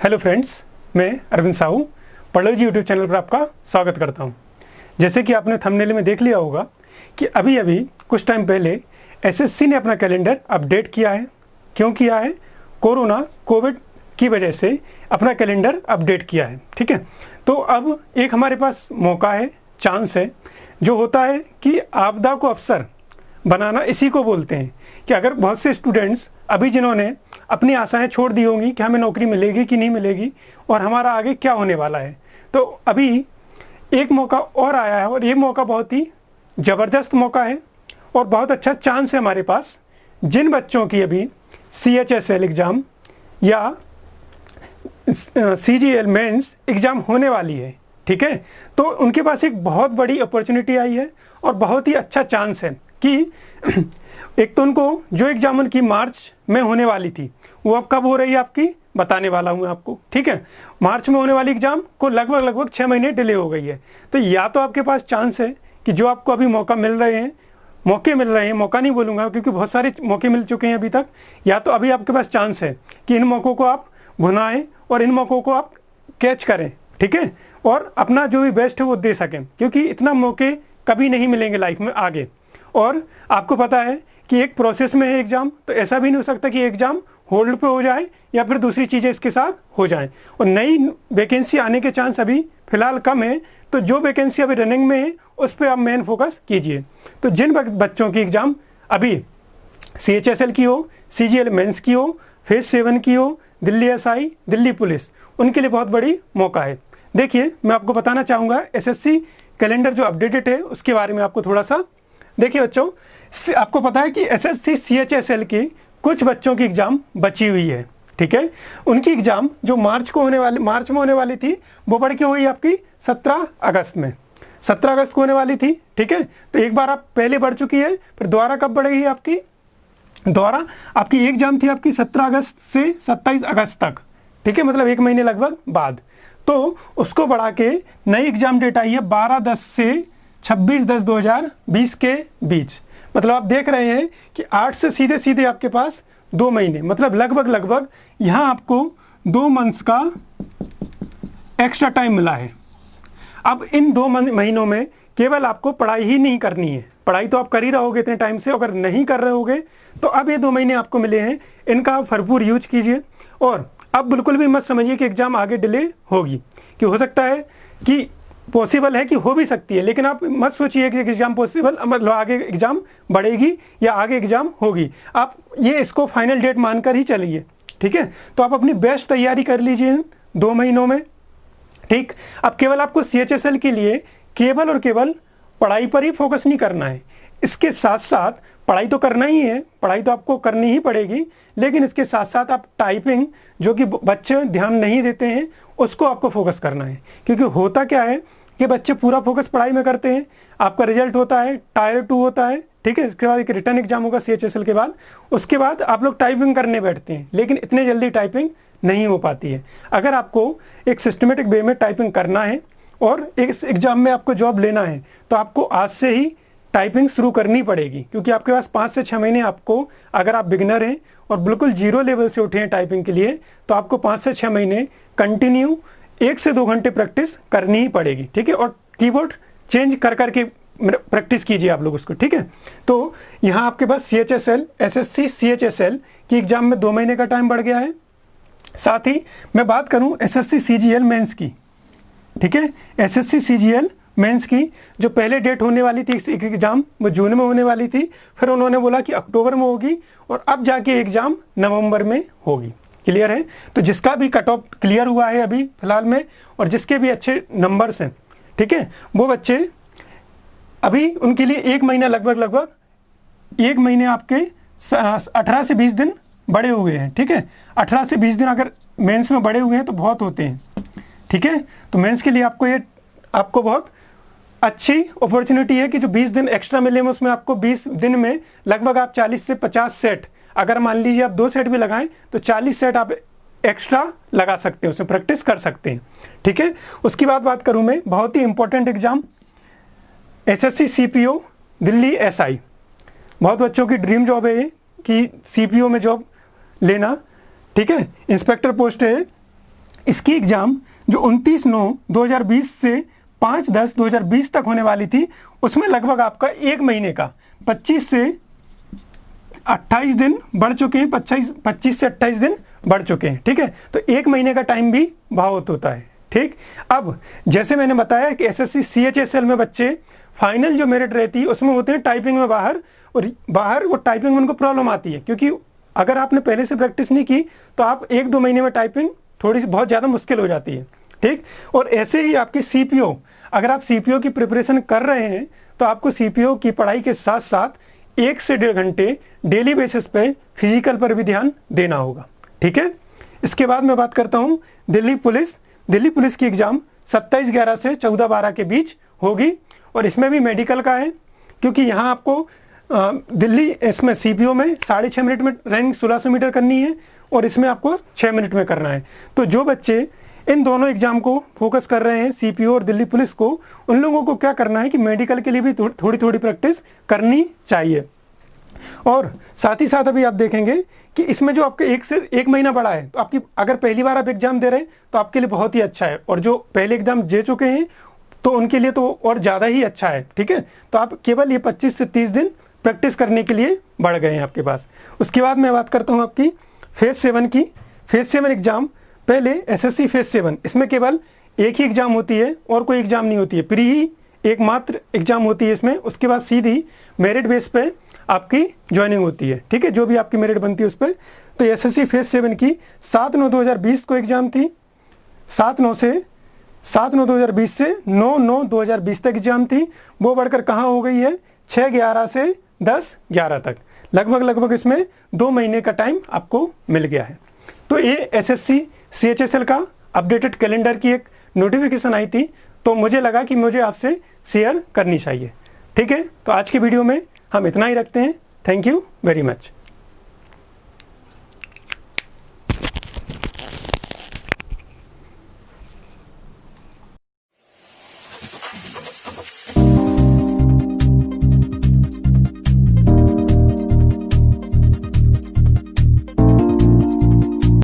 Hello friends, मैं अरविंद साहू पढ़ लो जी YouTube channel पर आपका स्वागत करता हूं। जैसे कि आपने थंबनेल में देख लिया होगा कि अभी अभी कुछ टाइम पहले एसएससी ने अपना कैलेंडर अपडेट किया है। क्यों किया है? कोविड की वजह से अपना कैलेंडर अपडेट किया है। ठीक है, तो अब एक हमारे पास मौका है, चांस है, जो होता है कि आपदा को अवसर बनाना इसी को बोलते हैं। कि अगर बहुत से स्टूडेंट्स अभी जिन्होंने अपनी आशाएं छोड़ दी होंगी कि हमें नौकरी मिलेगी कि नहीं मिलेगी और हमारा आगे क्या होने वाला है, तो अभी एक मौका और आया है और ये मौका बहुत ही ज़बरदस्त मौका है और बहुत अच्छा चांस है हमारे पास। जिन बच्चों की अभी CHSL एग्ज़ाम या CGL मेंस एग्ज़ाम होने वाली है, ठीक है, तो उनके पास एक बहुत बड़ी अपॉर्चुनिटी आई है और बहुत ही अच्छा चांस है कि एक तो उनको जो एग्जाम उनकी मार्च में होने वाली थी वो अब कब हो रही है आपकी बताने वाला हूँ आपको। ठीक है, मार्च में होने वाली एग्जाम को लगभग 6 महीने डिले हो गई है। तो या तो आपके पास चांस है कि जो आपको अभी मौके मिल रहे हैं, मौका नहीं बोलूँगा क्योंकि बहुत सारे मौके मिल चुके हैं अभी तक, या तो अभी आपके पास चांस है कि इन मौक़ों को आप भुनाएं और इन मौक़ों को आप कैच करें। ठीक है, और अपना जो भी बेस्ट है वो दे सकें, क्योंकि इतना मौके कभी नहीं मिलेंगे लाइफ में आगे। और आपको पता है कि एक प्रोसेस में है एग्ज़ाम, तो ऐसा भी नहीं हो सकता कि एग्ज़ाम होल्ड पे हो जाए या फिर दूसरी चीज़ें इसके साथ हो जाएं। और नई वैकेंसी आने के चांस अभी फ़िलहाल कम है, तो जो वैकेंसी अभी रनिंग में है उस पर आप मेन फोकस कीजिए। तो जिन बच्चों की एग्ज़ाम अभी CHSL की हो, CGL मेंस की हो, फेज 7 की हो, दिल्ली SI, दिल्ली पुलिस, उनके लिए बहुत बड़ी मौका है। देखिए, मैं आपको बताना चाहूँगा SSC कैलेंडर जो अपडेटेड है उसके बारे में आपको थोड़ा सा। देखिए बच्चों, आपको पता है कि SSC CHSL की कुछ बच्चों की एग्ज़ाम बची हुई है। ठीक है, उनकी एग्ज़ाम जो मार्च में होने वाली थी वो बढ़ के हुई आपकी 17 अगस्त में। 17 अगस्त को होने वाली थी। ठीक है, तो एक बार आप पहले बढ़ चुकी है, फिर दोबारा कब बढ़ेगी आपकी? दोबारा आपकी एग्ज़ाम थी आपकी 17 अगस्त से 27 अगस्त तक। ठीक है, मतलब 1 महीने लगभग बाद। तो उसको बढ़ा के नई एग्ज़ाम डेट आई है 12/10 से 26/10/2020 के बीच। मतलब आप देख रहे हैं कि 8 से सीधे आपके पास 2 महीने, मतलब लगभग यहाँ आपको 2 मंथ्स का एक्स्ट्रा टाइम मिला है। अब इन 2 महीनों में केवल आपको पढ़ाई ही नहीं करनी है, पढ़ाई तो आप कर ही रहोगे इतने टाइम से, अगर नहीं कर रहे होगे तो अब ये 2 महीने आपको मिले हैं, इनका आप भरपूर यूज कीजिए। और अब बिल्कुल भी मत समझिए कि एग्ज़ाम आगे डिले होगी, कि हो सकता है कि पॉसिबल है कि हो भी सकती है, लेकिन आप मत सोचिए कि एग्ज़ाम पॉसिबल मतलब आगे एग्ज़ाम बढ़ेगी या आगे एग्ज़ाम होगी। आप ये इसको फाइनल डेट मानकर ही चलिए। ठीक है, तो आप अपनी बेस्ट तैयारी कर लीजिए 2 महीनों में। ठीक, अब केवल आपको CHSL के लिए केवल और केवल पढ़ाई पर ही फोकस नहीं करना है, इसके साथ साथ पढ़ाई तो करना ही है, पढ़ाई तो आपको करनी ही पड़ेगी, लेकिन इसके साथ साथ आप टाइपिंग, जो कि बच्चे ध्यान नहीं देते हैं, उसको आपको फोकस करना है। क्योंकि होता क्या है कि बच्चे पूरा फोकस पढ़ाई में करते हैं, आपका रिजल्ट होता है टायर 2 होता है। ठीक है, इसके बाद एक रिटर्न एग्जाम होगा CHSL के बाद, उसके बाद आप लोग टाइपिंग करने बैठते हैं, लेकिन इतने जल्दी टाइपिंग नहीं हो पाती है। अगर आपको एक सिस्टमेटिक वे में टाइपिंग करना है और एक एग्जाम में आपको जॉब लेना है, तो आपको आज से ही टाइपिंग शुरू करनी पड़ेगी। क्योंकि आपके पास 5 से 6 महीने आपको, अगर आप बिगिनर हैं और बिल्कुल 0 लेवल से उठे हैं टाइपिंग के लिए, तो आपको 5 से 6 महीने कंटिन्यू 1 से 2 घंटे प्रैक्टिस करनी ही पड़ेगी। ठीक है, और कीबोर्ड चेंज कर करके प्रैक्टिस कीजिए आप लोग उसको। ठीक है, तो यहाँ आपके पास SSC CHSL की एग्जाम में 2 महीने का टाइम बढ़ गया है। साथ ही मैं बात करूँ SSC CGL मेंस की। ठीक है, SSC CGL मेंस की जो पहले डेट होने वाली थी एग्ज़ाम, वो जून में होने वाली थी, फिर उन्होंने बोला कि अक्टूबर में होगी और अब जाके एग्ज़ाम नवंबर में होगी। क्लियर है? तो जिसका भी कट ऑफ क्लियर हुआ है अभी फिलहाल में और जिसके भी अच्छे नंबर्स हैं, ठीक है, वो बच्चे अभी उनके लिए 1 महीना लगभग 1 महीने आपके 18 से 20 दिन बड़े हुए हैं। ठीक है, 18 से 20 दिन अगर मेंस में बड़े हुए हैं तो बहुत होते हैं। ठीक है, तो मेंस के लिए आपको बहुत अच्छी अपॉर्चुनिटी है कि जो 20 दिन एक्स्ट्रा मिले हैं उसमें आपको 20 दिन में लगभग आप 40 से 50 सेट, अगर मान लीजिए आप 2 सेट भी लगाएं तो 40 सेट आप एक्स्ट्रा लगा सकते हैं, उसमें प्रैक्टिस कर सकते हैं। ठीक है, उसकी बात करूं मैं, बहुत ही important exam SSC CPO Delhi SI, बहुत बच्चों की ड्रीम जॉब है ये कि CPO में जॉब लेना। ठीक है, इंस्पेक्टर पोस्ट है इसकी एग्जाम जो 29/9/2020 से 5/10/2020 तक होने वाली थी, उसमें लगभग आपका एक महीने का 25 से 28 दिन बढ़ चुके हैं, 25 से 28 दिन बढ़ चुके हैं। ठीक है, तो एक महीने का टाइम भी बहुत होता है। ठीक, अब जैसे मैंने बताया कि एसएससी CHSL में बच्चे फाइनल जो मेरिट रहती है उसमें होते हैं टाइपिंग में बाहर, और बाहर वो टाइपिंग में उनको प्रॉब्लम आती है, क्योंकि अगर आपने पहले से प्रैक्टिस नहीं की तो आप 1-2 महीने में टाइपिंग थोड़ी सी बहुत ज़्यादा मुश्किल हो जाती है। ठीक, और ऐसे ही आपकी CPO, अगर आप CPO की प्रिपरेशन कर रहे हैं तो आपको CPO की पढ़ाई के साथ साथ 1 से 1.5 घंटे डेली बेसिस पे फिजिकल पर भी ध्यान देना होगा। ठीक है, इसके बाद मैं बात करता हूँ दिल्ली पुलिस की एग्जाम 27/11 से 14/12 के बीच होगी, और इसमें भी मेडिकल का है, क्योंकि यहाँ आपको इसमें CPO में 6.5 मिनट में रनिंग 1600 मीटर करनी है, और इसमें आपको 6 मिनट में करना है। तो जो बच्चे इन दोनों एग्जाम को फोकस कर रहे हैं, CPO और दिल्ली पुलिस को, उन लोगों को क्या करना है कि मेडिकल के लिए भी थोड़ी थोड़ी प्रैक्टिस करनी चाहिए। और साथ ही साथ अभी आप देखेंगे कि इसमें जो आपके 1 महीना बड़ा है, तो आपकी अगर पहली बार आप एग्जाम दे रहे हैं तो आपके लिए बहुत ही अच्छा है, और जो पहले एग्जाम दे चुके हैं तो उनके लिए तो और ज़्यादा ही अच्छा है। ठीक है, तो आप केवल ये 25 से 30 दिन प्रैक्टिस करने के लिए बढ़ गए हैं आपके पास। उसके बाद मैं बात करता हूँ आपकी फेज 7 की। फेज 7 एग्जाम, पहले SSC फेज 7, इसमें केवल एक ही एग्जाम होती है और कोई एग्जाम नहीं होती है, प्री ही एकमात्र एग्जाम होती है इसमें। उसके बाद सीधी मेरिट बेस पे आपकी ज्वाइनिंग होती है। ठीक है, जो भी आपकी मेरिट बनती है उस पर। तो SSC फेज 7 की 7/9/2020 को एग्जाम थी, 7/9/2020 से 9/9/2020 तक एग्जाम थी। वो बढ़कर कहाँ हो गई है, 6/11 से 10/11 तक, लगभग इसमें 2 महीने का टाइम आपको मिल गया है। तो ये SSC CHSL का अपडेटेड कैलेंडर की एक नोटिफिकेशन आई थी, तो मुझे लगा कि मुझे आपसे शेयर करनी चाहिए। ठीक है, तो आज की वीडियो में हम इतना ही रखते हैं। Thank you very much.